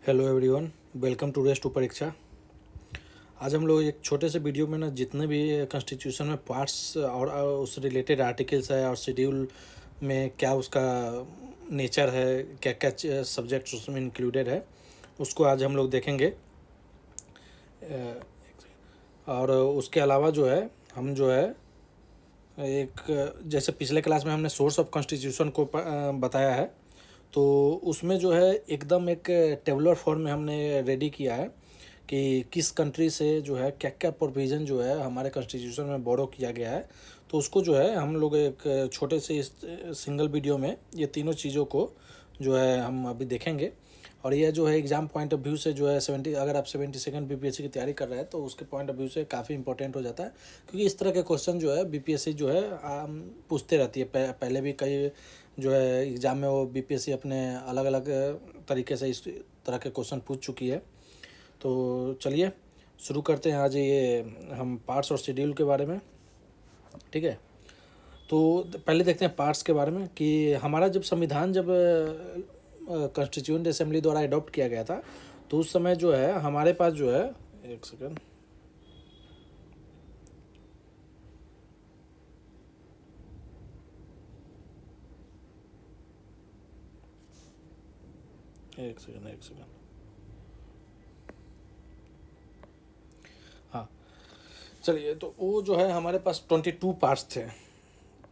Hello everyone, welcome to rest to परीक्षा। आज हम लोग एक छोटे से वीडियो में ना जितने भी कॉन्स्टिट्यूशन में पार्ट्स और उस रिलेटेड आर्टिकल्स है और शेड्यूल में क्या उसका नेचर है, क्या क्या सब्जेक्ट्स उसमें इंक्लूडेड है, उसको आज हम लोग देखेंगे। और उसके अलावा जो है हम जो है एक जैसे पिछले क्लास में हमने सोर्स ऑफ कॉन्स्टिट्यूशन को बताया है, तो उसमें जो है एकदम एक टेबुलर फॉर्म में हमने रेडी किया है कि किस कंट्री से जो है क्या क्या प्रोविज़न जो है हमारे कॉन्स्टिट्यूशन में बोरो किया गया है। तो उसको जो है हम लोग एक छोटे से इस सिंगल वीडियो में ये तीनों चीज़ों को जो है हम अभी देखेंगे। और ये जो है एग्ज़ाम पॉइंट ऑफ व्यू से जो है 70, अगर आप 72nd बीपीएससी की तैयारी कर रहे हैं तो उसके पॉइंट ऑफ व्यू से काफ़ी इंपॉर्टेंट हो जाता है, क्योंकि इस तरह के क्वेश्चन जो है बीपीएससी जो है पूछते रहती है। पहले भी कई जो है एग्ज़ाम में वो बीपीएससी अपने अलग अलग तरीके से इस तरह के क्वेश्चन पूछ चुकी है। तो चलिए शुरू करते हैं आज ये हम पार्ट्स और शेड्यूल के बारे में। ठीक है, तो पहले देखते हैं पार्ट्स के बारे में कि हमारा जब संविधान जब कॉन्स्टिट्यूएंट असेंबली द्वारा अडॉप्ट किया गया था, तो उस समय जो है हमारे पास जो है एक सेकंड एक सेकंड हाँ, चलिए। तो वो जो है हमारे पास 22 पार्ट्स थे,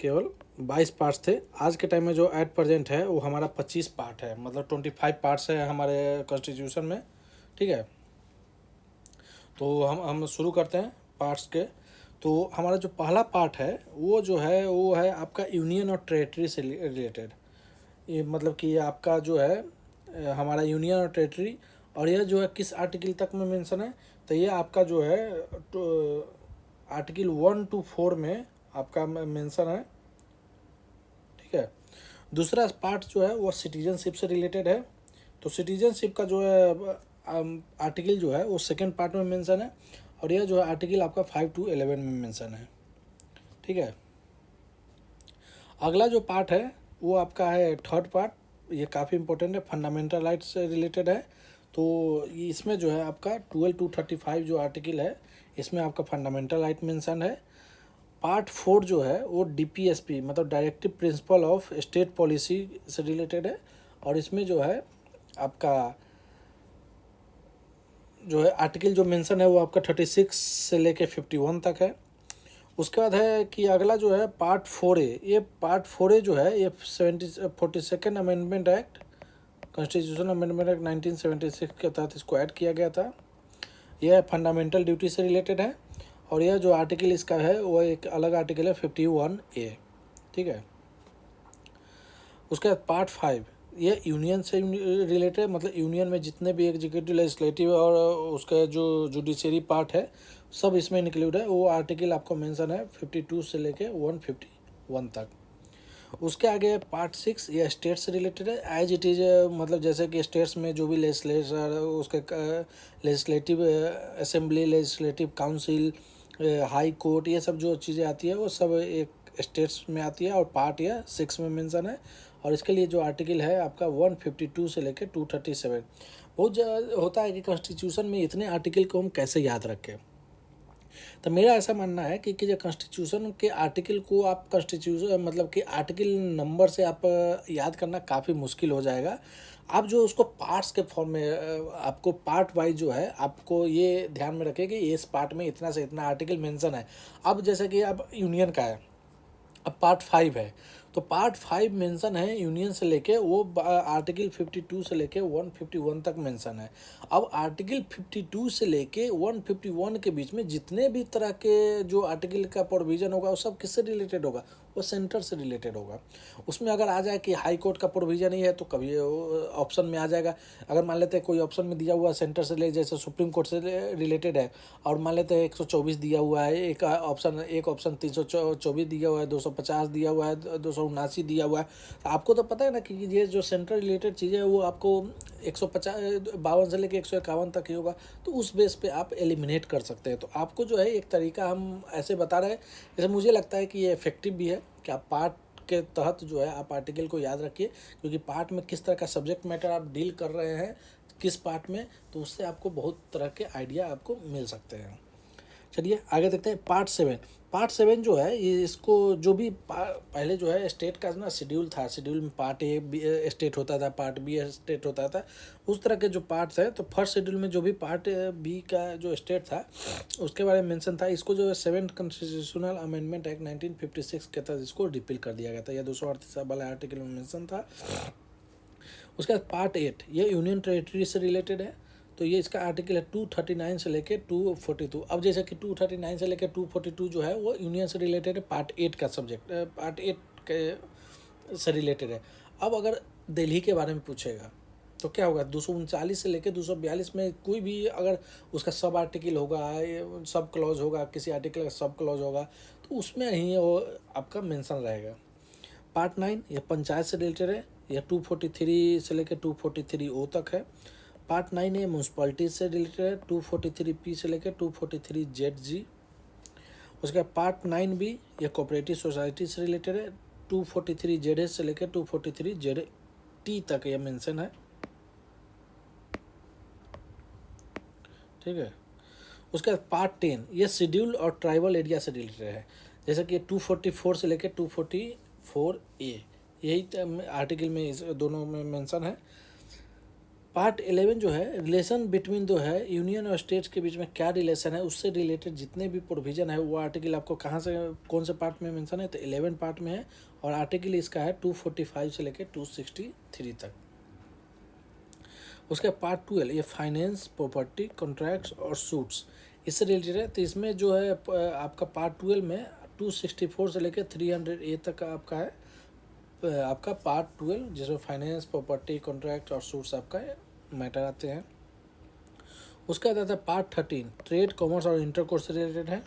केवल 22 पार्ट्स थे। आज के टाइम में जो एट प्रेजेंट है वो हमारा 25 पार्ट है, मतलब 25 पार्ट्स है हमारे कॉन्स्टिट्यूशन में। ठीक है, तो हम शुरू करते हैं पार्ट्स के। तो हमारा जो पहला पार्ट है वो है आपका यूनियन और टेरेटरी से रिलेटेड। ये मतलब कि ये आपका जो है हमारा यूनियन और टेरेटरी, और यह जो है किस आर्टिकल तक में मेंशन है, तो ये आपका जो है आर्टिकल 1 to 4 में आपका मेंशन है। ठीक है, दूसरा पार्ट जो है वो सिटीजनशिप से रिलेटेड है। तो सिटीजनशिप का जो है आर्टिकल जो है वो सेकेंड पार्ट में मेंशन है, और यह जो है आर्टिकल आपका 5 to 11 में मेंशन है। ठीक है, अगला जो पार्ट है वो आपका है थर्ड पार्ट। ये काफ़ी इंपॉर्टेंट है, फंडामेंटल राइट्स से रिलेटेड है। तो इसमें जो है आपका 12 to 35 जो आर्टिकल है, इसमें आपका फंडामेंटल राइट मेंशन है। पार्ट 4 जो है वो डीपीएसपी मतलब directive principle of state policy से रिलेटेड है, और इसमें जो है आपका जो है आर्टिकल जो मेंशन है वो आपका 36 से लेके 51 तक है। उसके बाद है कि अगला जो है पार्ट 4A। ये पार्ट 4A जो है ये 42nd amendment act, constitution amendment act 1976 के तहत इसको ऐड किया गया था। यह फंडामेंटल ड्यूटी से रिलेटेड है, और यह जो आर्टिकल इसका है वो एक अलग आर्टिकल है 51A। ठीक है, उसके बाद पार्ट 5 ये यूनियन से रिलेटेड, मतलब यूनियन में जितने भी एग्जीक्यूटिव, लेजिस्लेटिव और उसका जो जुडिशरी पार्ट है सब इसमें इंक्लूड है। वो आर्टिकल आपको मेंशन है 52 से लेके 151 तक। उसके आगे पार्ट 6 ये स्टेट से रिलेटेड है, एज इट इज़, मतलब जैसे कि स्टेट्स में जो भी लेजिस्लेचर उसके legislative assembly, legislative council, high court, ये सब जो चीज़ें आती है वो सब एक स्टेट्स में आती है, और पार्ट या 6 में मेंशन है। और इसके लिए जो आर्टिकल है आपका 152 से लेकर 237। बहुत होता है कि कॉन्स्टिट्यूशन में इतने आर्टिकल को हम कैसे याद रखें। तो मेरा ऐसा मानना है कि जो कॉन्स्टिट्यूशन के आर्टिकल को आप कॉन्स्टिट्यूशन मतलब कि आर्टिकल नंबर से आप याद करना काफ़ी मुश्किल हो जाएगा। आप जो उसको पार्ट्स के फॉर्म में आपको पार्ट वाइज जो है आपको ये ध्यान में रखें कि इस पार्ट में इतना से इतना आर्टिकल मेंशन है। अब जैसे कि अब यूनियन का है, अब पार्ट 5 है, तो पार्ट 5 मेंशन है यूनियन से लेके वो आर्टिकल 52 से लेके 151 तक मेंशन है। अब आर्टिकल 52 से लेके 151 के बीच में जितने भी तरह के जो आर्टिकल का प्रोविज़न होगा वो सब किससे रिलेटेड होगा, वो सेंटर से रिलेटेड होगा। उसमें अगर आ जाए कि हाई कोर्ट का प्रोविज़न ही है तो कभी ऑप्शन में आ जाएगा। अगर मान लेते हैं कोई ऑप्शन में दिया हुआ सेंटर से ले, जैसे सुप्रीम कोर्ट से रिलेटेड है, और मान लेते हैं 124 दिया हुआ है, एक ऑप्शन 324 दिया हुआ है, 250 दिया हुआ है, 279 दिया हुआ है, तो आपको तो पता है ना कि ये जो सेंटर रिलेटेड चीज़ें है वो आपको 152 से लेकर 151 तक ही होगा। तो उस बेस पे आप एलिमिनेट कर सकते हैं। तो आपको जो है एक तरीका हम ऐसे बता रहे हैं, जैसे मुझे लगता है कि ये इफेक्टिव भी है कि आप पार्ट के तहत जो है आप आर्टिकल को याद रखिए, क्योंकि पार्ट में किस तरह का सब्जेक्ट मैटर आप डील कर रहे हैं, किस पार्ट में, तो उससे आपको बहुत तरह के आइडिया आपको मिल सकते हैं। चलिए आगे देखते हैं पार्ट 7। पार्ट 7 जो है ये इसको जो भी पहले जो है स्टेट का ना शेड्यूल था, शेड्यूल में पार्ट ए बी स्टेट होता था, पार्ट बी स्टेट होता था, उस तरह के जो पार्ट्स है। तो फर्स्ट शेड्यूल में जो भी पार्ट बी का जो स्टेट था उसके बारे में मेंशन था। इसको जो है 7th कॉन्स्टिट्यूशनल अमेंडमेंट एक्ट 1956 के तहत इसको रिपील कर दिया गया था। यह 238 वाला आर्टिकल में मेंशन था। उसके बाद पार्ट 8 ये यूनियन टेरिटरी से रिलेटेड है। तो ये इसका आर्टिकल है 239 से लेके 242। अब जैसे कि 239 से लेके 242 जो है वो यूनियन से रिलेटेड है, पार्ट 8 का सब्जेक्ट, पार्ट 8 के से रिलेटेड है। अब अगर दिल्ली के बारे में पूछेगा तो क्या होगा, 239 से लेकर 242 में कोई भी अगर उसका सब आर्टिकल होगा, सब क्लॉज होगा, किसी आर्टिकल का सब क्लॉज होगा, तो उसमें ही वो आपका मेंशन रहेगा। पार्ट 9 ये पंचायत से रिलेटेड है, यह 243 से लेकर 243 तक है। पार्ट 9 ये म्यूनसिपलिटी से रिलेटेड है, 243 से लेकर 243 ZG। उसके बाद पार्ट 9B ये कोऑपरेटिव सोसाइटी से रिलेटेड है, 243 ZH से लेकर 243 ZT तक यह मेंशन है। ठीक है। उसके बाद पार्ट 10 ये शेड्यूल और ट्राइबल एरिया से रिलेटेड है, जैसे कि 244 से लेकर 244A, यही आर्टिकल में इस दोनों में मेंशन है। पार्ट 11 जो है रिलेशन बिटवीन जो है यूनियन और स्टेट्स के बीच में क्या रिलेशन है, उससे रिलेटेड जितने भी प्रोविजन है वो आर्टिकल आपको कहाँ से कौन से पार्ट में मेंशन है, तो 11 पार्ट में है। और आर्टिकल इसका है 245 से लेकर 263 तक। उसके पार्ट 12 ये फाइनेंस, प्रॉपर्टी, कॉन्ट्रैक्ट्स और सूट्स इससे रिलेटेड है। तो इसमें जो है आपका पार्ट 12 में 264 से लेकर 300A तक का आपका है, आपका पार्ट 12, जिसमें फाइनेंस, प्रॉपर्टी, कॉन्ट्रैक्ट और सूट्स आपका मैटर आते हैं। उसका आता है पार्ट 13 ट्रेड, कॉमर्स और इंटरकोर्स से रिलेटेड है,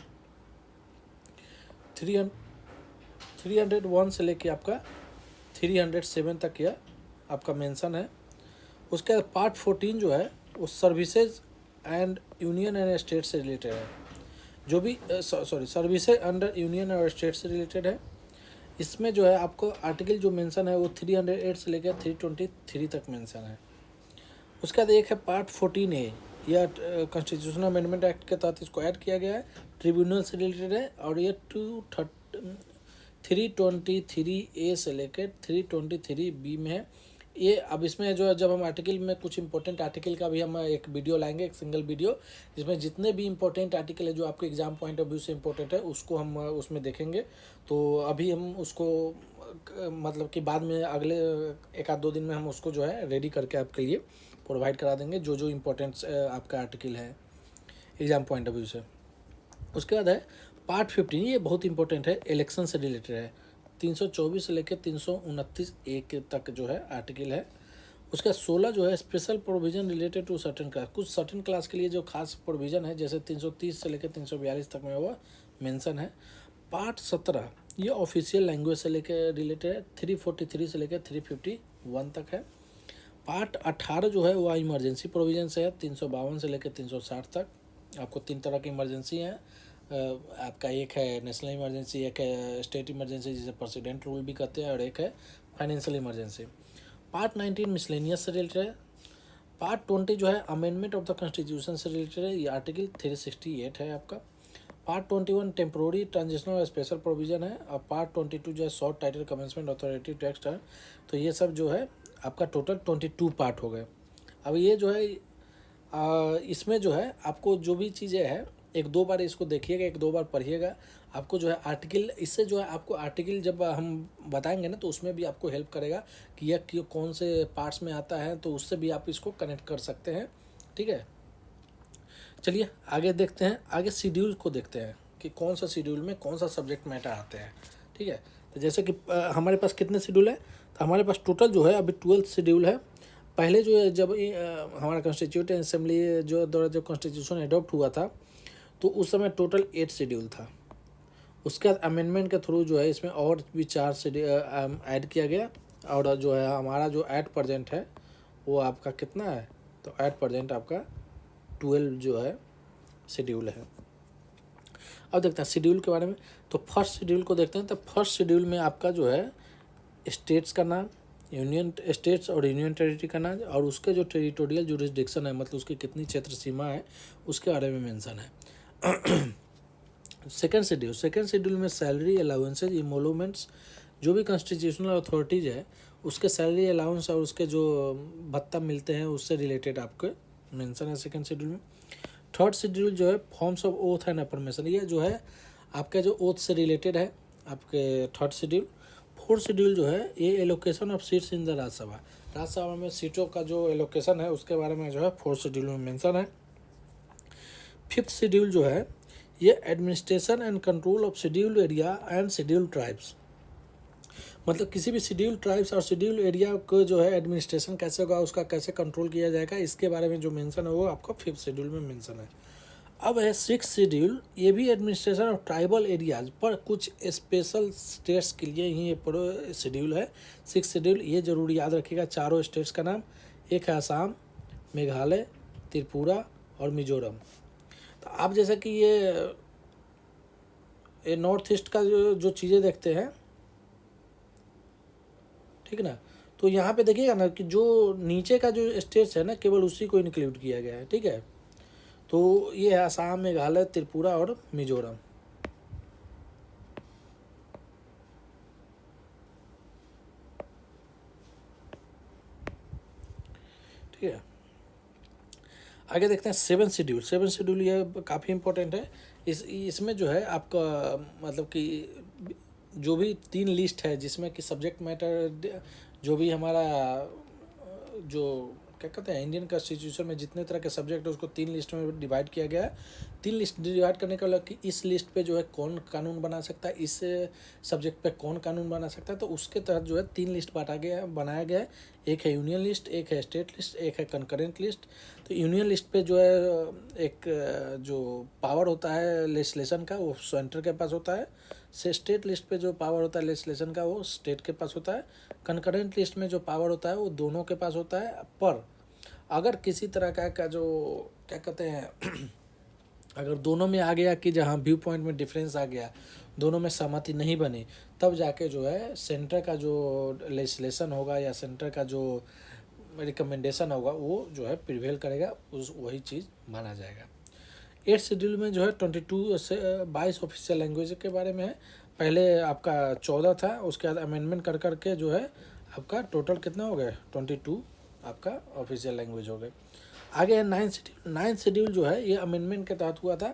301 से लेके आपका 307 तक यह आपका मेंशन है। उसके बाद पार्ट 14 जो है वो services and union and state से रिलेटेड है, जो भी सर्विसेज अंडर यूनियन और स्टेट से रिलेटेड है। इसमें जो है आपको आर्टिकल जो मेंशन है वो 308 से लेकर 323 तक मेंशन है। उसके बाद एक है पार्ट 14A, यह कॉन्स्टिट्यूशनल अमेंडमेंट एक्ट के तहत इसको ऐड किया गया है, ट्रिब्यूनल से रिलेटेड है। और ये 323A से लेकर 323B में है। ये अब इसमें जो है जब हम आर्टिकल में कुछ इंपॉर्टेंट आर्टिकल का भी हम एक वीडियो लाएंगे, एक सिंगल वीडियो, जिसमें जितने भी इंपॉर्टेंट आर्टिकल है जो आपके एग्जाम पॉइंट ऑफ व्यू से इंपॉर्टेंट है उसको हम उसमें देखेंगे। तो अभी हम उसको मतलब कि बाद में अगले 1-2 दिन में हम उसको जो है रेडी करके आपके लिए प्रोवाइड करा देंगे, जो जो इम्पोर्टेंट आपका आर्टिकल है एग्जाम पॉइंट ऑफ व्यू से। उसके बाद है पार्ट 15, ये बहुत इंपॉर्टेंट है, इलेक्शन से रिलेटेड है, 324 से लेकर 329A तक जो है आर्टिकल है। उसका 16 जो है special provision related to certain class, कुछ सर्टेन क्लास के लिए जो खास प्रोविजन है, जैसे 330 से लेकर 342 तक में वो मेंशन है। पार्ट 17 ये ऑफिशियल लैंग्वेज से लेकर रिलेटेड है, 343 से लेकर 351 तक है। पार्ट 18 जो है वह इमरजेंसी प्रोविजन से है, 352 से लेकर 360 तक। आपको 3 तरह की इमरजेंसी है, आपका एक है नेशनल इमरजेंसी, एक है स्टेट इमरजेंसी जिसे प्रेसिडेंट रूल भी कहते हैं, और एक है फाइनेंशियल इमरजेंसी। पार्ट 19 मिसलेनियस से रिलेटेड है। पार्ट 20 जो है अमेंडमेंट ऑफ द कॉन्स्टिट्यूशन से रिलेटेड है, ये आर्टिकल 368 है आपका। पार्ट 21 टेम्प्रोरी ट्रांजिशनल और स्पेशल प्रोविजन है। और पार्ट 22 जो है short title commencement authority text है। तो ये सब जो है आपका टोटल 22 पार्ट हो गए। अब ये जो है इसमें जो है आपको जो भी चीज़ें हैं 1-2 बार इसको देखिएगा, 1-2 बार पढ़िएगा, आपको जो है आर्टिकल, इससे जो है आपको आर्टिकल जब हम बताएंगे ना तो उसमें भी आपको हेल्प करेगा कि यह कौन से पार्ट्स में आता है, तो उससे भी आप इसको कनेक्ट कर सकते हैं। ठीक है, चलिए आगे देखते हैं, आगे शेड्यूल को देखते हैं कि कौन सा शेड्यूल में कौन सा सब्जेक्ट मैटर आते हैं। ठीक है, तो जैसे कि हमारे पास कितने शेड्यूल है, तो हमारे पास टोटल जो है अभी 12 शेड्यूल है। पहले जो है जब हमारा कॉन्स्टिट्यूटेंट असेंबली जो द्वारा जब कॉन्स्टिट्यूशन अडॉप्ट हुआ था तो उस समय टोटल 8 शेड्यूल था। उसके बाद अमेंडमेंट के थ्रू जो है इसमें और भी 4 शेड्यूल ऐड किया गया, और जो है हमारा जो एट प्रेजेंट है वो आपका कितना है, तो एट प्रेजेंट आपका 12 जो है शेड्यूल है। अब देखते हैं शेड्यूल के बारे में। तो फर्स्ट शेड्यूल को देखते हैं। तो फर्स्ट शेड्यूल में आपका जो है स्टेट्स का नाम, यूनियन स्टेट्स और यूनियन टेरिटरी का नाम और उसके जो टेरिटोरियल जुरिस्डिक्शन है, मतलब उसकी कितनी क्षेत्र सीमा है, उसके बारे में मेंशन है। सेकेंड शेड्यूल में सैलरी अलाउंसेज इमोलूमेंट्स, जो भी कॉन्स्टिट्यूशनल अथॉरिटीज़ है उसके सैलरी अलाउंस और उसके जो भत्ता मिलते हैं उससे रिलेटेड आपके मेंशन है सेकेंड शेड्यूल में। थर्ड शेड्यूल जो है forms of oath and affirmation, ये जो है आपके जो ओथ से रिलेटेड है आपके थर्ड शेड्यूल। फोर्थ शेड्यूल जो है ये allocation of seats in the Rajya Sabha में सीटों का जो एलोकेशन है उसके बारे में जो है फोर्थ शेड्यूल में मेंशन है। फिफ्थ शेड्यूल जो है ये administration and control of scheduled area and scheduled tribes, मतलब किसी भी शेड्यूल ट्राइब्स और शेड्यूल एरिया को जो है एडमिनिस्ट्रेशन कैसे होगा, उसका कैसे कंट्रोल किया जाएगा, इसके बारे में जो मेंशन है वो आपको फिफ्थ शेड्यूल में मेंशन है। अब है सिक्स शेड्यूल, ये भी एडमिनिस्ट्रेशन ऑफ ट्राइबल एरियाज पर कुछ स्पेशल स्टेट्स के लिए ही ये पूरा शेड्यूल है। सिक्स शेड्यूल ये जरूर याद रखिएगा, चारों स्टेट्स का नाम, एक है असम, मेघालय, त्रिपुरा और मिजोरम। तो आप जैसे कि ये नॉर्थ ईस्ट का जो चीज़ें देखते हैं, ठीक है ना, तो यहाँ पे देखिएगा ना कि जो नीचे का जो स्टेट्स है ना केवल उसी को इंक्लूड किया गया है, ठीक है। तो ये है असम, मेघालय, त्रिपुरा और मिजोरम। ठीक है, आगे देखते हैं सेवन शेड्यूल ये काफ़ी इंपॉर्टेंट है। इसमें जो है आपका मतलब कि जो भी 3 लिस्ट है जिसमें कि सब्जेक्ट मैटर जो भी हमारा जो क्या कहते हैं इंडियन कॉन्स्टिट्यूशन में जितने तरह के सब्जेक्ट है उसको 3 लिस्ट में डिवाइड किया गया है। 3 लिस्ट डिवाइड करने का मतलब कि इस लिस्ट पे जो है कौन कानून बना सकता है, इस सब्जेक्ट पे कौन कानून बना सकता है, तो उसके तहत जो है 3 लिस्ट बनाया गया है। एक है यूनियन लिस्ट, एक है स्टेट लिस्ट, एक है कंकरेंट लिस्ट। तो यूनियन लिस्ट पे जो है एक जो पावर होता है लेजिस्लेशन का वो सेंटर के पास होता है। से स्टेट लिस्ट पे जो पावर होता है लेजिस्लेशन का वो स्टेट के पास होता है। कंकरेंट लिस्ट में जो पावर होता है वो दोनों के पास होता है। पर अगर किसी तरह का जो क्या कहते हैं अगर दोनों में आ गया कि जहाँ व्यू पॉइंट में डिफरेंस आ गया, दोनों में सहमति नहीं बनी, तब जाके जो है सेंटर का जो लेजिस्लेशन होगा या सेंटर का जो रिकमेंडेशन होगा वो जो है प्रिवेल करेगा, उस वही चीज़ माना जाएगा। 8 शेड्यूल में जो है 22 से 22 ऑफिशियल लैंग्वेज के बारे में है। पहले आपका 14 था, उसके बाद अमेंडमेंट कर करके जो है आपका टोटल कितना हो गया 22 आपका ऑफिशियल लैंग्वेज हो गए। आगे है 9th शेड्यूल जो है ये अमेंडमेंट के तहत हुआ था।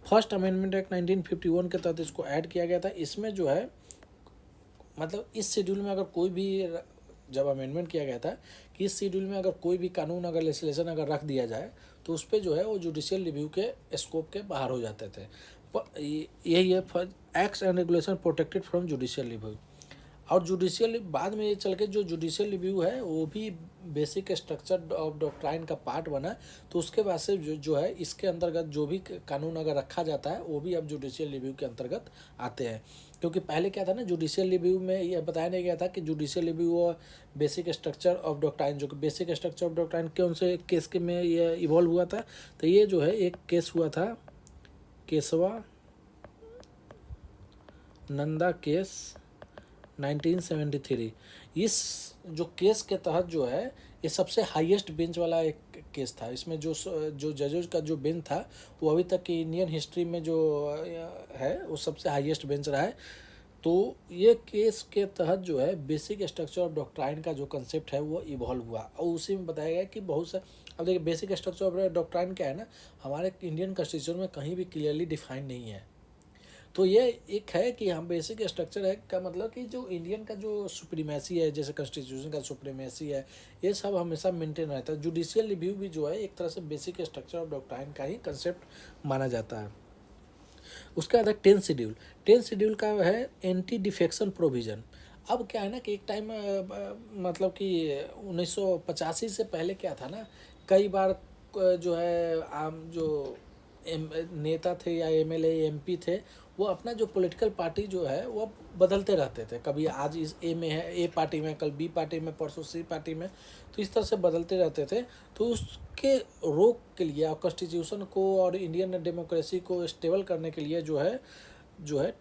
फर्स्ट अमेंडमेंट एक्ट 1951 के तहत इसको ऐड किया गया था। इसमें जो है मतलब इस शेड्यूल में अगर कोई भी जब अमेंडमेंट किया गया था कि इस शेड्यूल में अगर कोई भी कानून अगर लेजिस्लेशन अगर रख दिया जाए तो उस पर जो है वो जुडिशियल रिव्यू के स्कोप के बाहर हो जाते थे। यही है acts and regulation protected from judicial review. और जुडिशियल बाद में ये चल के जो जुडिशियल रिव्यू है वो भी बेसिक स्ट्रक्चर ऑफ डॉक्ट्राइन का पार्ट बना। तो उसके बाद से जो है इसके अंतर्गत जो भी कानून अगर रखा जाता है वो भी अब जुडिशियल रिव्यू के अंतर्गत आते हैं। क्योंकि पहले क्या था ना, जुडिशियल रिव्यू में यह बताया नहीं गया था कि जुडिशियल रिव्यू और बेसिक स्ट्रक्चर ऑफ डॉक्ट्राइन, जो कि बेसिक स्ट्रक्चर ऑफ डॉक्ट्राइन कौन से केस के में ये इवॉल्व हुआ था, तो ये जो है एक केस हुआ था केशवा नंदा केस 1973। इस जो केस के तहत जो है ये सबसे हाईएस्ट बेंच वाला एक केस था। इसमें जो जजेस का जो बेंच था वो अभी तक की इंडियन हिस्ट्री में जो है वो सबसे हाईएस्ट बेंच रहा है। तो ये केस के तहत जो है बेसिक स्ट्रक्चर ऑफ डॉक्ट्राइन का जो कंसेप्ट है वो इवॉल्व हुआ और उसी में बताया गया कि बहुत से अब देखिए बेसिक स्ट्रक्चर ऑफ डॉक्ट्राइन क्या है ना, हमारे इंडियन कॉन्स्टिट्यूशन में कहीं भी क्लियरली डिफाइन नहीं है। तो ये एक है कि हम बेसिक स्ट्रक्चर है का मतलब कि जो इंडियन का जो सुप्रीमेसी है, जैसे कॉन्स्टिट्यूशन का सुप्रीमेसी है, ये सब हमेशा मेंटेन रहता है। जुडिशियल रिव्यू भी जो है एक तरह से बेसिक स्ट्रक्चर ऑफ डॉक्ट्राइन का ही कंसेप्ट माना जाता है। उसके बाद है 10th शेड्यूल का है एंटी डिफेक्शन प्रोविज़न। अब क्या है ना कि एक टाइम मतलब कि 1985 से पहले क्या था ना, कई बार जो है आम जो नेता थे या एमएलए एमपी थे वो अपना जो पॉलिटिकल पार्टी जो है वो बदलते रहते थे। कभी आज इस ए में है, ए पार्टी में, कल बी पार्टी में, परसों सी पार्टी में, तो इस तरह से बदलते रहते थे। तो उसके रोक के लिए और कॉन्स्टिट्यूशन को और इंडियन डेमोक्रेसी को स्टेबल करने के लिए जो है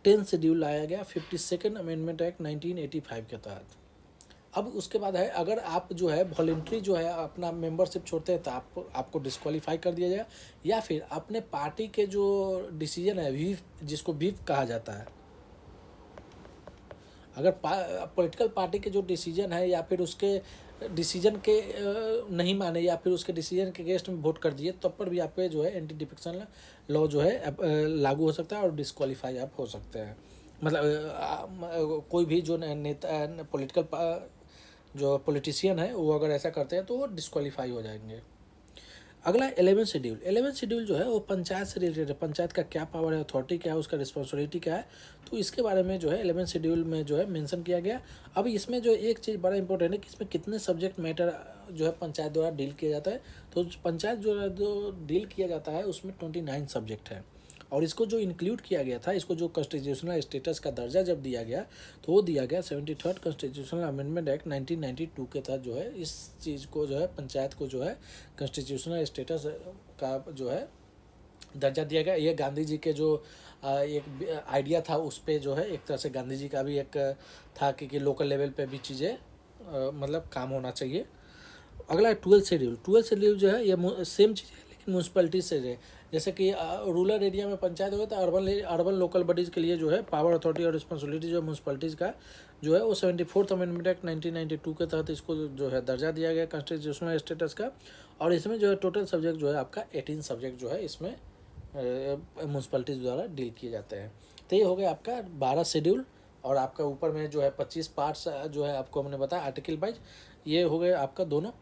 10th शेड्यूल लाया गया 52nd अमेंडमेंट एक्ट 1985 के तहत। अब उसके बाद है, अगर आप जो है वॉलंटरी जो है अपना मेंबरशिप छोड़ते हैं तो आपको डिस्क्वालीफाई कर दिया जाएगा, या फिर अपने पार्टी के जो डिसीजन है व्हीप, जिसको व्हीप कहा जाता है, अगर पॉलिटिकल पार्टी के जो डिसीजन है या फिर उसके डिसीजन के नहीं माने या फिर उसके डिसीजन के अगेंस्ट में वोट कर दिए, तब पर भी आप पे जो है एंटी डिफेक्शन लॉ जो है लागू हो सकता है और डिस्क्वालीफाई आप हो सकते हैं। मतलब कोई भी जो नेता पॉलिटिकल जो पॉलिटिशियन है वो अगर ऐसा करते हैं तो वो डिस्क्वालीफाई हो जाएंगे। अगला 11 शेड्यूल। 11 शेड्यूल जो है वो पंचायत से रिलेटेड है। पंचायत का क्या पावर है, अथॉरिटी क्या है, उसका रिस्पॉन्सिबिलिटी क्या है, तो इसके बारे में जो है 11 शेड्यूल में जो है मेंशन किया गया। अब इसमें जो एक चीज़ बड़ा इंपॉर्टेंट है कि इसमें कितने सब्जेक्ट मैटर जो है पंचायत द्वारा डील किया जाता है। तो पंचायत जो डील किया जाता है उसमें 29 सब्जेक्ट है, और इसको जो इंक्लूड किया गया था, इसको जो कॉन्स्टिट्यूशनल स्टेटस का दर्जा जब दिया गया तो वो दिया गया 73rd कॉन्स्टिट्यूशनल अमेंडमेंट एक्ट 1992 के तहत जो है इस चीज़ को जो है पंचायत को जो है कॉन्स्टिट्यूशनल स्टेटस का जो है दर्जा दिया गया। ये गांधी जी के जो एक आइडिया था उस पर जो है एक तरह से गांधी जी का भी एक था कि लोकल लेवल पे भी चीज़ें मतलब काम होना चाहिए। अगला है 12 शेड्यूल। 12 शेड्यूल जो है ये सेम चीज़ है लेकिन म्यूनसिपलिटी से है। जैसे कि रूरल एरिया में पंचायत होता है, अर्बन लोकल बॉडीज़ के लिए जो है पावर, अथॉरिटी और रिस्पॉन्सिबिलिटी जो है म्यूनसिपलिटीज़ का जो है वो 74th अमेंडमेंट एक्ट 1992 के तहत इसको जो है दर्जा दिया गया कॉन्स्टिट्यूशनल स्टेटस का। और इसमें जो है टोटल सब्जेक्ट जो है आपका 18 सब्जेक्ट जो है इसमें म्यूनसिपलिटीज़ द्वारा डील किए जाते हैं। तो ये हो गया आपका 12 शेड्यूल, और आपका ऊपर में जो है 25 पार्ट्स जो है आपको हमने बताया आर्टिकल वाइज। ये हो गए आपका दोनों।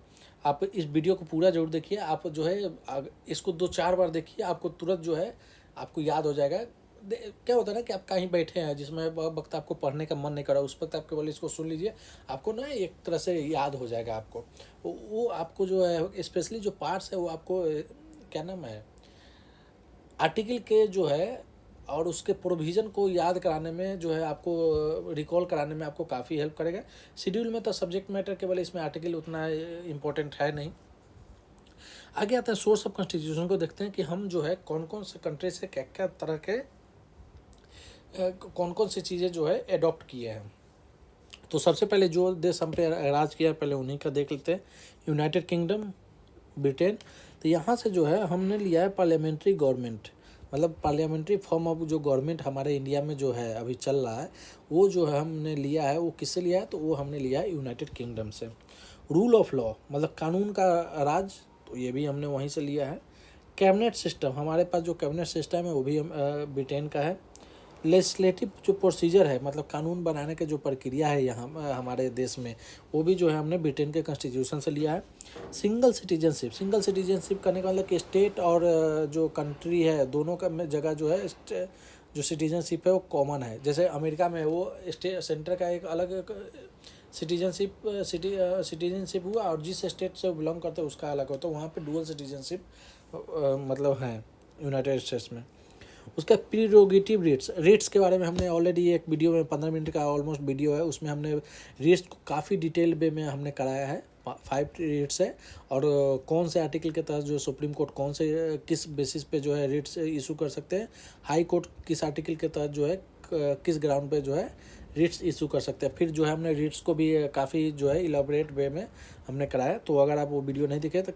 आप इस वीडियो को पूरा जरूर देखिए, आप जो है इसको 2-4 बार देखिए, आपको तुरंत जो है आपको याद हो जाएगा। क्या होता है ना कि आप कहीं बैठे हैं जिसमें वक्त आपको पढ़ने का मन नहीं कर रहा, उस वक्त आप केवल इसको सुन लीजिए, आपको ना एक तरह से याद हो जाएगा आपको। वो आपको जो है स्पेशली जो पार्ट्स है वो आपको क्या नाम है आर्टिकल के जो है और उसके प्रोविज़न को याद कराने में जो है आपको रिकॉल कराने में आपको काफ़ी हेल्प करेगा। शेड्यूल में तो सब्जेक्ट मैटर केवल इसमें आर्टिकल उतना इम्पोर्टेंट है नहीं। आगे आते हैं सोर्स ऑफ कॉन्स्टिट्यूशन को देखते हैं कि हम जो है कौन कौन से कंट्री से क्या क्या तरह के कौन कौन सी चीज़ें जो है एडॉप्ट किए हैं। तो सबसे पहले जो देश हम पे राज किया पहले उन्हीं का देख लेते हैं। United kingdom, Britain. तो यहाँ से जो है हमने लिया है पार्लियामेंट्री गवर्नमेंट, मतलब पार्लियामेंट्री फॉर्म ऑफ जो गवर्नमेंट हमारे इंडिया में जो है अभी चल रहा है वो जो है हमने लिया है। वो किससे लिया है, तो वो हमने लिया है यूनाइटेड किंगडम से। रूल ऑफ लॉ मतलब कानून का राज, तो ये भी हमने वहीं से लिया है। कैबिनेट सिस्टम, हमारे पास जो कैबिनेट सिस्टम है वो भी ब्रिटेन का है। लेजिस्लेटिव जो प्रोसीजर है मतलब कानून बनाने के जो प्रक्रिया है यहाँ हमारे देश में, वो भी जो है हमने ब्रिटेन के कॉन्स्टिट्यूशन से लिया है। सिंगल सिटीजनशिप करने का मतलब कि स्टेट और जो कंट्री है दोनों का में जगह जो है जो सिटीजनशिप है वो कॉमन है। जैसे अमेरिका में वो स्टेट सेंटर का एक अलग सिटीजनशिप हुआ और जिस स्टेट से बिलोंग करते हैं उसका अलग होता है। वहाँ पे डुअल सिटीजनशिप मतलब है यूनाइटेड स्टेट्स में। उसका प्रीरोगेटिव रेट्स के बारे में हमने ऑलरेडी एक वीडियो में 15 मिनट का ऑलमोस्ट वीडियो है, उसमें हमने रेट्स को काफ़ी डिटेल वे में हमने कराया है। 5 रेट्स है और कौन से आर्टिकल के तहत जो सुप्रीम कोर्ट कौन से किस बेसिस पे जो है रेट्स इशू कर सकते हैं, हाई कोर्ट किस आर्टिकल के तहत जो है किस ग्राउंड पे जो है रेट्स इशू कर सकते हैं। फिर जो है हमने रेट्स को भी काफ़ी जो है इलाबोरेट वे में हमने कराया। तो अगर आप वो वीडियो नहीं दिखे तो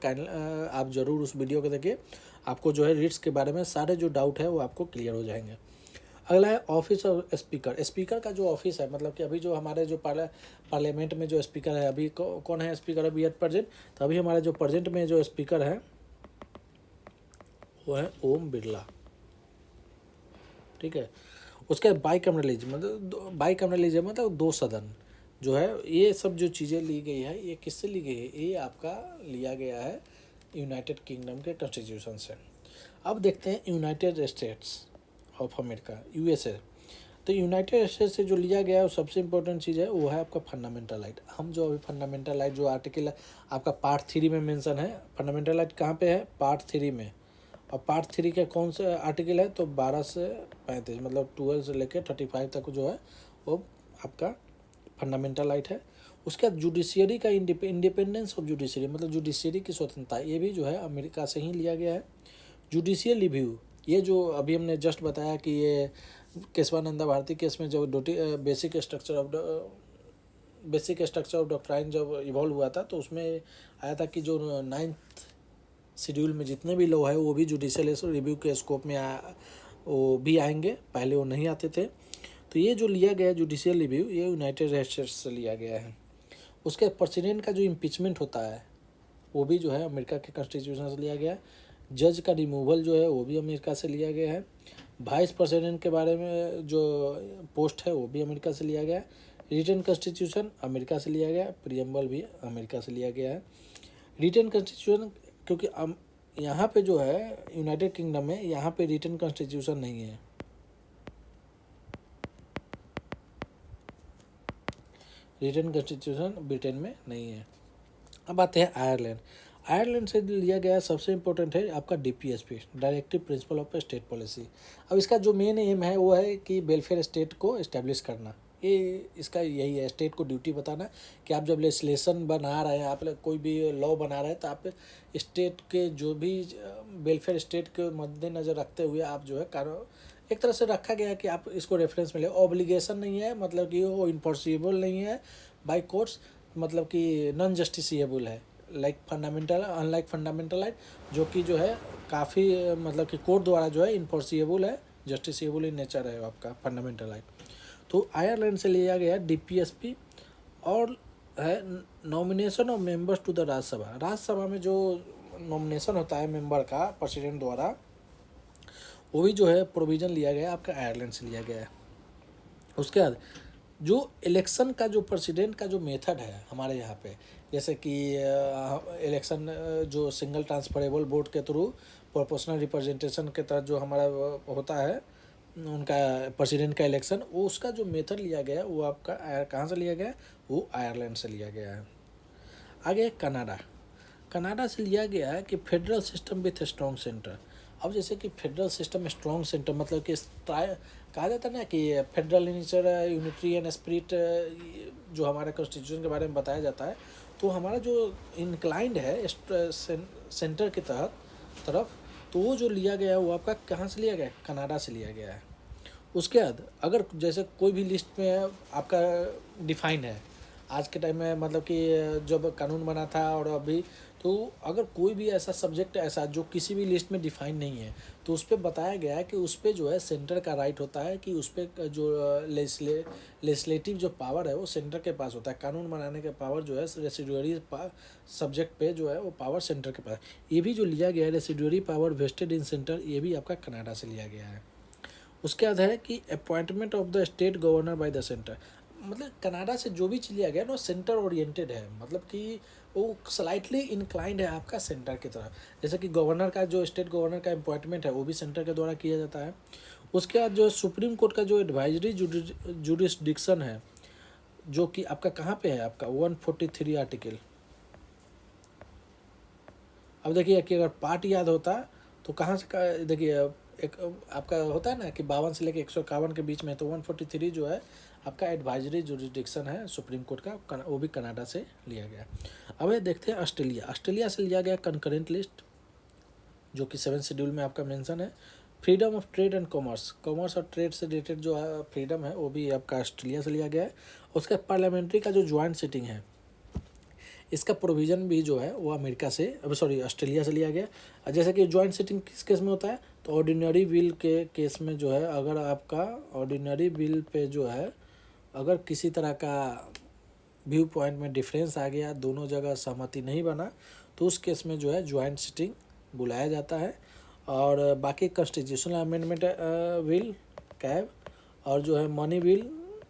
आप ज़रूर उस वीडियो को देखिए, आपको जो है रेट्स के बारे में सारे जो डाउट है वो आपको क्लियर हो जाएंगे। अगला है ऑफिस ऑफ स्पीकर। स्पीकर का जो ऑफिस है मतलब कि अभी जो हमारे जो पार्लियामेंट में जो स्पीकर है अभी कौन है स्पीकर अभी एट प्रेजेंट, तो अभी हमारे जो प्रेजेंट में जो स्पीकर है वो है ओम बिरला। ठीक है। उसके बाइकैमरलिज्म मतलब बाइकैमरलिज्म मतलब 2 सदन जो है, ये सब जो चीज़ें ली गई है ये किससे ली गई है, ये आपका लिया गया है यूनाइटेड किंगडम के कॉन्स्टिट्यूशन से। अब देखते हैं United states of America USA. तो यूनाइटेड स्टेट्स से जो लिया गया है वो सबसे इम्पोर्टेंट चीज़ है वो है आपका फंडामेंटल राइट। हम जो अभी फंडामेंटल राइट जो आर्टिकल आपका पार्ट 3 में मेंशन है, फंडामेंटल राइट कहाँ पे है, पार्ट 3 में। और पार्ट 3 के कौन सा आर्टिकल है, तो 12 से 35 मतलब 12 से लेकर 35 तक जो है वो आपका फंडामेंटल राइट है। उसके बाद जुडिशियरी का इंडिपेंडेंस ऑफ जुडिशियरी मतलब जुडिशियरी की स्वतंत्रता, ये भी जो है अमेरिका से ही लिया गया है। जुडिशियल रिव्यू, ये जो अभी हमने जस्ट बताया कि ये केशवानंदा भारती केस में जो basic structure of basic structure of doctrine जब इवॉल्व हुआ था तो उसमें आया था कि जो 9th शेड्यूल में जितने भी लॉ है वो भी जुडिशियल रिव्यू के स्कोप में वो भी आएंगे, पहले वो नहीं आते थे। तो ये जो लिया गया जुडिशियल रिव्यू ये यूनाइटेड स्टेट्स से लिया गया है। उसके प्रेसिडेंट का जो इम्पीचमेंट होता है वो भी जो है अमेरिका के कॉन्स्टिट्यूशन से लिया गया है। जज का रिमूवल जो है वो भी अमेरिका से लिया गया है। वाइस प्रेसिडेंट के बारे में जो पोस्ट है वो भी अमेरिका से लिया गया है। रिटन कॉन्स्टिट्यूशन अमेरिका से लिया गया है, प्रियम्बल भी अमेरिका से लिया गया है। रिटन कॉन्स्टिट्यूशन क्योंकि यहाँ पे जो है यूनाइटेड किंगडम में यहाँ पे रिटन कॉन्स्टिट्यूशन नहीं है, रिटन कॉन्स्टिट्यूशन ब्रिटेन में नहीं है। अब आते हैं आयरलैंड। आयरलैंड से लिया गया सबसे इम्पोर्टेंट है आपका DPSP, directive principle of state policy. अब इसका जो मेन एम है वो है कि वेलफेयर स्टेट को इस्टेब्लिश करना। ये इसका यही है, स्टेट को ड्यूटी बताना कि आप जब लेजिस्लेशन बना रहे हैं, आप कोई भी लॉ बना रहे हैं तो आप स्टेट के जो भी वेलफेयर स्टेट के मद्देनज़र रखते हुए आप जो है एक तरह से रखा गया है कि आप इसको रेफरेंस में ले। ऑब्लिगेशन नहीं है, मतलब कि वो इन्फोर्सिबल नहीं है बाय कोर्ट्स, मतलब कि नॉन जस्टिसिएबल है, like fundamental, unlike fundamental right जो कि जो है काफ़ी मतलब कि कोर्ट द्वारा जो है इन्फोर्सिबल है, जस्टिसिएबल इन नेचर है आपका फंडामेंटल राइट। तो आयरलैंड से लिया गया DPSP। और है nomination of members to the Rajya Sabha. Rajya Sabha में जो नॉमिनेशन होता है मेंबर का प्रेसिडेंट द्वारा, वो भी जो है प्रोविज़न लिया गया आपका आयरलैंड से लिया गया है। उसके बाद जो इलेक्शन का जो प्रेसिडेंट का जो मेथड है हमारे यहाँ पे, जैसे कि इलेक्शन जो सिंगल ट्रांसफरेबल वोट के थ्रू प्रोपोर्शनल रिप्रेजेंटेशन के तहत जो हमारा होता है उनका प्रेसिडेंट का इलेक्शन, वो उसका जो मेथड लिया गया है वो आपका कहाँ से लिया गया है, वो आयरलैंड से लिया गया है। आगे कनाडा। कनाडा से लिया गया है कि federal system with strong centre. अब जैसे कि फेडरल सिस्टम में स्ट्रॉन्ग सेंटर मतलब कि कहा जाता है ना कि federal nature unitary and spirit जो हमारे कॉन्स्टिट्यूशन के बारे में बताया जाता है, तो हमारा जो इंक्लाइंड है सेंटर के तरफ, तो वो जो लिया गया है वो आपका कहाँ से लिया गया है, कनाडा से लिया गया है। उसके बाद अगर जैसे कोई भी लिस्ट में आपका डिफाइन है आज के टाइम में, मतलब कि जब कानून बना था और अभी, तो अगर कोई भी ऐसा सब्जेक्ट ऐसा जो किसी भी लिस्ट में डिफाइन नहीं है तो उस पर बताया गया है कि उस पर जो है सेंटर का राइट होता है कि उस पर जो लेजिस्लेटिव जो पावर है वो सेंटर के पास होता है। कानून बनाने के पावर जो है रेसिडुअरी सब्जेक्ट पे जो है वो पावर सेंटर के पास। ये भी जो लिया गया है रेसिडुअरी पावर वेस्टेड इन सेंटर, ये भी आपका कनाडा से लिया गया है। उसके बाद है कि appointment of the state governor by the centre. मतलब कनाडा से जो भी चीज़ लिया गया ना सेंटर ओरिएंटेड है, मतलब कि वो स्लाइटली इंक्लाइंड है आपका सेंटर की तरफ। जैसे कि गवर्नर का जो स्टेट गवर्नर का अपॉइंटमेंट है वो भी सेंटर के द्वारा किया जाता है। उसके बाद जो सुप्रीम कोर्ट का जो एडवाइजरी जुडिस्डिक्शन है जो कि आपका कहाँ पे है, आपका 143 आर्टिकल। अब देखिए कि अगर पार्ट याद होता तो कहाँ से देखिए एक आपका होता है ना कि 52 से लेकर 151 के बीच में, तो 143 जो है आपका एडवाइजरी जुरिडिक्शन है सुप्रीम कोर्ट का, वो भी कनाडा से लिया गया। अब ये देखते हैं ऑस्ट्रेलिया। ऑस्ट्रेलिया से लिया गया कंकरेंट लिस्ट जो कि 7th शेड्यूल में आपका मेंशन है। Freedom of trade and commerce, commerce और ट्रेड से रिलेटेड जो फ्रीडम है वो भी आपका ऑस्ट्रेलिया से लिया गया है। उसका पार्लियामेंट्री का जो ज्वाइंट सिटिंग है इसका प्रोविज़न भी जो है वो अमेरिका से ऑस्ट्रेलिया से लिया गया। जैसे कि ज्वाइंट सिटिंग किस केस में होता है, तो ऑर्डिनरी बिल के केस में जो है अगर आपका ऑर्डिनरी बिल पे जो है अगर किसी तरह का व्यू पॉइंट में डिफरेंस आ गया, दोनों जगह सहमति नहीं बना, तो उस केस में जो है ज्वाइंट सिटिंग बुलाया जाता है। और बाकी कॉन्स्टिट्यूशनल अमेंडमेंट बिल कैब और जो है मनी बिल,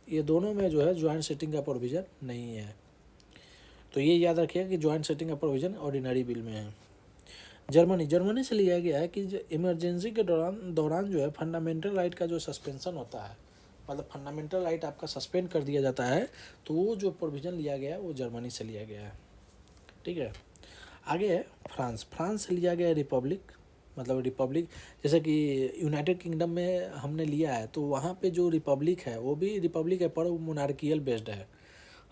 ये दोनों में जो है ज्वाइंट सिटिंग का प्रोविज़न नहीं है। तो ये याद रखिएगा कि ज्वाइंट सेटिंग का प्रोविज़न ऑर्डिनरी बिल में है। जर्मनी से लिया गया है कि इमरजेंसी के दौरान जो है फंडामेंटल राइट का जो सस्पेंशन होता है, मतलब फंडामेंटल राइट आपका सस्पेंड कर दिया जाता है, तो वो जो प्रोविज़न लिया गया है वो जर्मनी से लिया गया है। ठीक है, आगे है फ्रांस से लिया गया है रिपब्लिक, मतलब रिपब्लिक जैसे कि यूनाइटेड किंगडम में हमने लिया है तो वहाँ पे जो रिपब्लिक है वो भी रिपब्लिक है पर मोनार्कियल बेस्ड है।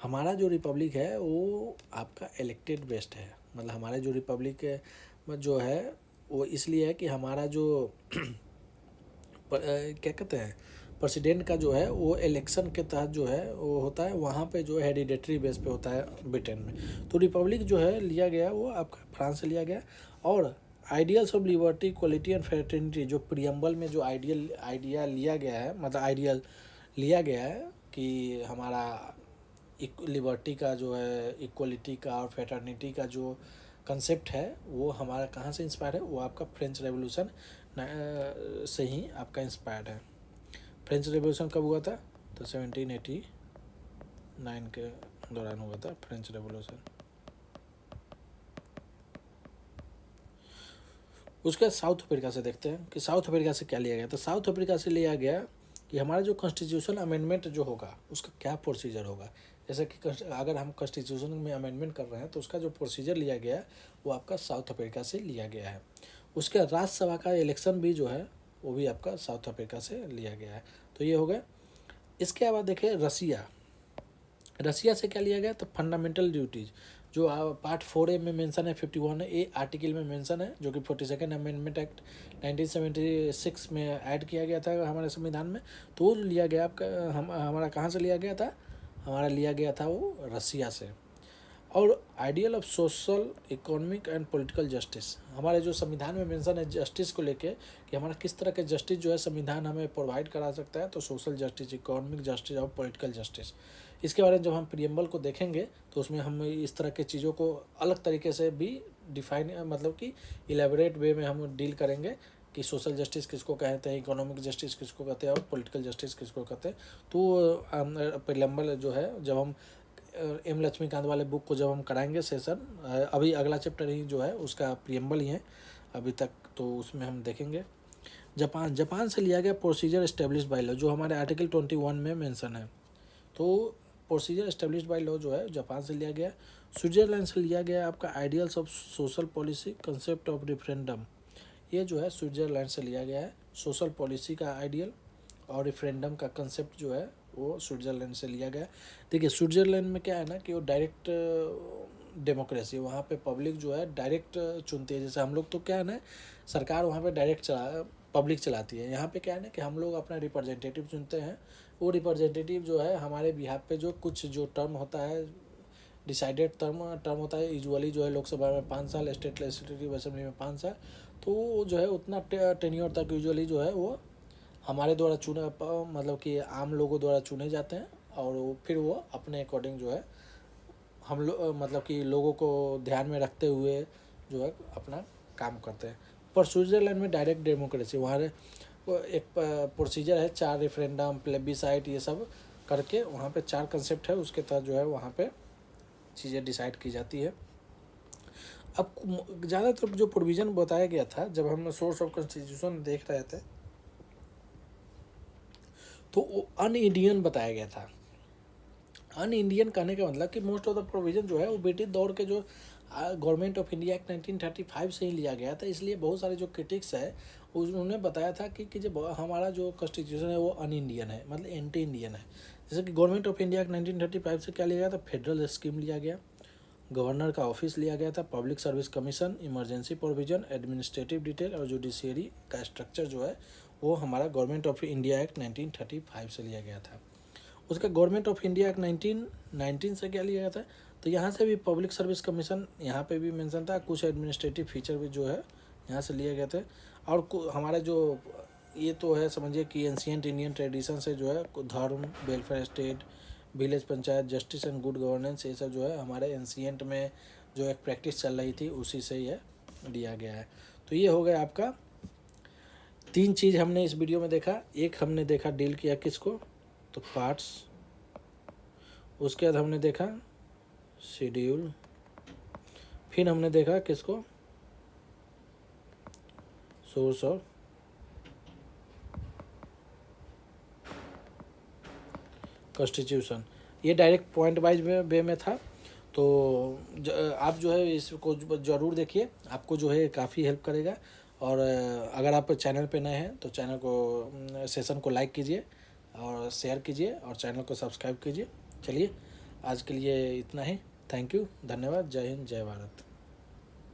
हमारा जो रिपब्लिक है वो आपका इलेक्टेड बेस्ड है, मतलब हमारे जो रिपब्लिक जो है वो इसलिए है कि हमारा जो क्या कहते हैं प्रेसिडेंट का जो है वो इलेक्शन के तहत जो है वो होता है, वहाँ पे जो हेरिडेटरी बेस पे होता है ब्रिटेन में। तो रिपब्लिक जो है लिया गया वो आपका फ्रांस से लिया गया। और ideals of liberty, equality and fraternity, जो प्रियम्बल में जो आइडिया लिया गया है, मतलब आइडियल लिया गया है कि हमारा लिबर्टी का जो है, इक्वलिटी का और फ्रेटर्निटी का जो कंसेप्ट है वो हमारा कहाँ से इंस्पायर है, वो आपका फ्रेंच रेवोल्यूशन से ही आपका इंस्पायर्ड है। फ्रेंच रेवोल्यूशन कब हुआ था? तो 1789 के दौरान हुआ था फ्रेंच रेवोल्यूशन। उसके बाद साउथ अफ्रीका से देखते हैं कि साउथ अफ्रीका से क्या लिया गया। तो साउथ अफ्रीका से लिया गया कि हमारा जो कॉन्स्टिट्यूशन अमेंडमेंट जो होगा उसका क्या प्रोसीजर होगा। जैसे कि अगर हम कॉन्स्टिट्यूशन में अमेंडमेंट कर रहे हैं तो उसका जो प्रोसीजर लिया गया है वो आपका साउथ अफ्रीका से लिया गया है। उसके राज्यसभा का इलेक्शन भी जो है वो भी आपका साउथ अफ्रीका से लिया गया है। तो ये हो गया। इसके बाद देखें रसिया से क्या लिया गया। तो फंडामेंटल ड्यूटीज़ जो पार्ट 4A में मेंशन है, 51A आर्टिकल में मेंशन है, जो कि 42nd अमेंडमेंट एक्ट 1976 में ऐड किया गया था हमारे संविधान में। तो वो लिया गया आपका हमारा कहाँ से लिया गया था? हमारा लिया गया था वो रसिया से। और ideal of social, economic and political justice, हमारे जो संविधान में मेंशन है जस्टिस को लेके कि हमारा किस तरह के जस्टिस जो है संविधान हमें प्रोवाइड करा सकता है। तो सोशल जस्टिस, इकोनॉमिक जस्टिस और पॉलिटिकल जस्टिस, इसके बारे में जब हम प्रियम्बल को देखेंगे तो उसमें हम इस तरह के चीज़ों को अलग तरीके से भी डिफाइन, मतलब कि इलेबोरेट वे में हम डील करेंगे कि सोशल जस्टिस किसको कहते हैं, इकोनॉमिक जस्टिस किसको कहते हैं और पॉलिटिकल जस्टिस किसको कहते हैं। तो प्रियम्बल जो है जब हम एम लक्ष्मीकांत वाले बुक को जब हम कराएंगे सेशन, अभी अगला चैप्टर ही जो है उसका प्रियम्बल ही है अभी तक, तो उसमें हम देखेंगे। जापान से लिया गया प्रोसीजर एस्टेब्लिश बाय लॉ, जो हमारे आर्टिकल 21 में मेंशन है। तो प्रोसीजर एस्टेब्लिश बाय लॉ जो है जापान से लिया गया। स्विट्जरलैंड से लिया गया आपका ideals of social policy, concept of referendum, ये जो है स्विट्जरलैंड से लिया गया है। सोशल पॉलिसी का आइडियल और रिफरेंडम का कंसेप्ट जो है वो स्विट्जरलैंड से लिया गया। देखिए स्विट्जरलैंड में क्या है ना कि वो डायरेक्ट डेमोक्रेसी, वहाँ पे पब्लिक जो है डायरेक्ट चुनती है। जैसे हम लोग तो क्या है ना, सरकार वहाँ पे डायरेक्ट पब्लिक चलाती है। यहाँ पे क्या है ना कि हम लोग अपना रिप्रेजेंटेटिव चुनते हैं। वो रिप्रेजेंटेटिव जो है हमारे बिहाफ पे जो कुछ जो टर्म होता है, डिसाइडेड टर्म होता है, यूजुअली जो है लोकसभा में 5 साल, स्टेट लेजिस्लेटिव असेंबली में 5 साल, तो वो जो है उतना टेन्योर तक यूजुअली जो है वो हमारे द्वारा चुने, मतलब कि आम लोगों द्वारा चुने जाते हैं। और फिर वो अपने अकॉर्डिंग जो है हम लोग, मतलब कि लोगों को ध्यान में रखते हुए जो है अपना काम करते हैं। पर स्विट्ज़रलैंड में डायरेक्ट डेमोक्रेसी, वहाँ एक प्रोसीजर है, 4 रेफरेंडम, प्लेबिसाइट, ये सब करके वहाँ पे 4 कंसेप्ट है, उसके तहत जो है वहाँ पे चीज़ें डिसाइड की जाती है। अब ज़्यादातर जो प्रोविज़न बताया गया था जब हम सोर्स ऑफ कॉन्स्टिट्यूशन देख रहे थे तो वो अन इंडियन बताया गया था। अन इंडियन कहने का मतलब कि मोस्ट ऑफ द प्रोविज़न जो है वो ब्रिटिश दौर के जो गवर्नमेंट ऑफ इंडिया एक्ट 1935 से ही लिया गया था। इसलिए बहुत सारे जो क्रिटिक्स है उन्होंने बताया था कि जब हमारा जो कॉन्स्टिट्यूशन है वो अन इंडियन है, मतलब एंटी इंडियन है। जैसे कि गवर्नमेंट ऑफ इंडिया एक्ट 1935 से क्या लिया गया था? फेडरल स्कीम लिया गया, गवर्नर का ऑफिस लिया गया था, public service commission, emergency provision, administrative detail और जुडिशियरी का स्ट्रक्चर जो है वो हमारा गवर्नमेंट ऑफ इंडिया एक्ट 1935 से लिया गया था। उसका गवर्नमेंट ऑफ इंडिया एक्ट 1919 से क्या लिया गया था? तो यहाँ से भी पब्लिक सर्विस कमीशन यहाँ पे भी मेंशन था, कुछ एडमिनिस्ट्रेटिव फीचर भी जो है यहाँ से लिए गए थे। और हमारा जो ये तो है समझिए कि एंशियंट इंडियन ट्रेडिशन से जो है धर्म, welfare state, village panchayat, justice and good governance, ये सब जो है हमारे एंशियंट में जो एक प्रैक्टिस चल रही थी उसी से ये दिया गया है। तो ये हो गया आपका 3 चीज़ हमने इस वीडियो में देखा। एक हमने देखा डील किया किसको? तो पार्ट्स। उसके बाद हमने देखा शेड्यूल। फिर हमने देखा किसको? Source of constitution. ये डायरेक्ट पॉइंट वाइज वे में था। तो आप जो है इसको ज़रूर देखिए, आपको जो है काफ़ी हेल्प करेगा। और अगर आप चैनल पे नए हैं तो चैनल को, सेशन को लाइक कीजिए और शेयर कीजिए और चैनल को सब्सक्राइब कीजिए। चलिए आज के लिए इतना ही। थैंक यू, धन्यवाद, जय हिंद, जय भारत।